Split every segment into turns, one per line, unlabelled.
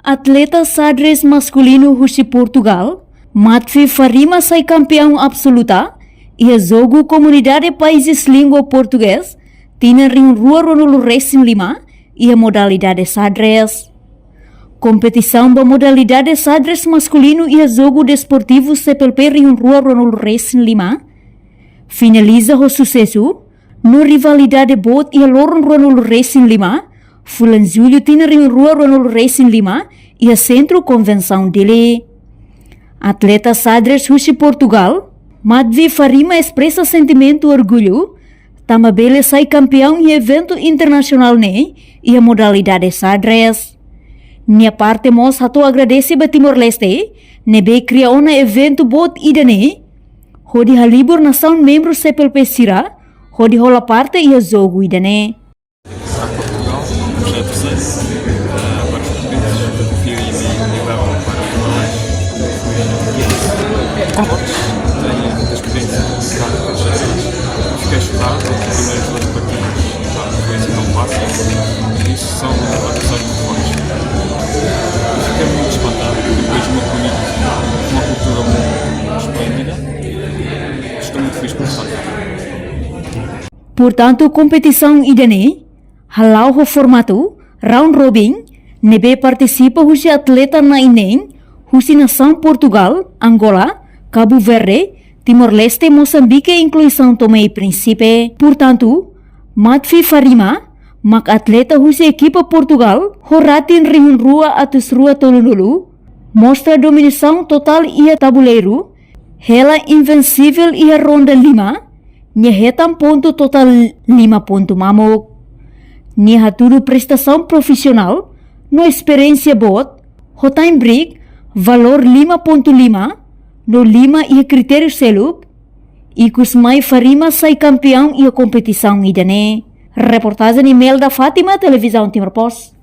Atleta xadrez masculino de Portugal, Matfi Farima sai campeão absoluta e a jogo comunidade países língua português tinha rua no Racing Lima e a modalidade xadrez. Competição da modalidade xadrez masculino e a jogo desportivo CPLP rua no Racing Lima finaliza o sucesso no rivalidade bot e a Loron no Racing Lima. Fulan julho tinha rua no Racing Lima e a centro convenção dele. Atleta xadrez de Portugal, Matfi Farima expressa sentimento orgulho, tamabele sai campeão em evento internacional e a modalidade xadrez. Nia parte mos hato agradece ba Timor-Leste, nebe cria um evento bot idane, hodi halibur nação membro CPLP Sira, hodi rola parte e a jogo idane.
Já é terceiro, agora os portugueses confiam em mim e levam para mais. Tenho muita experiência no terceiro. Fiquei chocado com as primeiras duas partidas, foi assim tão fácil. Isso são adversários muito fortes. Fiquei muito espantado, depois muito bonito, uma cultura muito esplêndida. Estou muito feliz por estar aqui.
Portanto, competição idane, halau o formato, round robin, nebe participa husi atleta na inem, husi nação Portugal, Angola, Cabo Verde, Timor-Leste, Moçambique e incluição Tomé e Príncipe. Portanto, Matfi Farima, mak atleta husi equipa Portugal, horatin rua atus rua tolunulu, mostra dominação total e a tabuleiro, ela invencível e a ronda lima, nyehetam ponto total 5 ponto mamok. Nia tudo prestação profissional, no experiência bot, hotain break, valor 5.5, no Lima e critério seluk, e Kusmai Farima sai campeão e a competição idane. Reportagem email da Fátima, Televisão Timor-Post.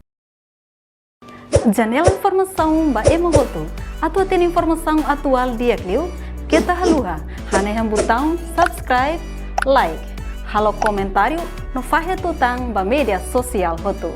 Janela informação ba emogoto. Atua tem informação atual dia clio, kita haluha, haneham botão subscribe, like. Halo comentário no faixa tutang ba media sosial hotu.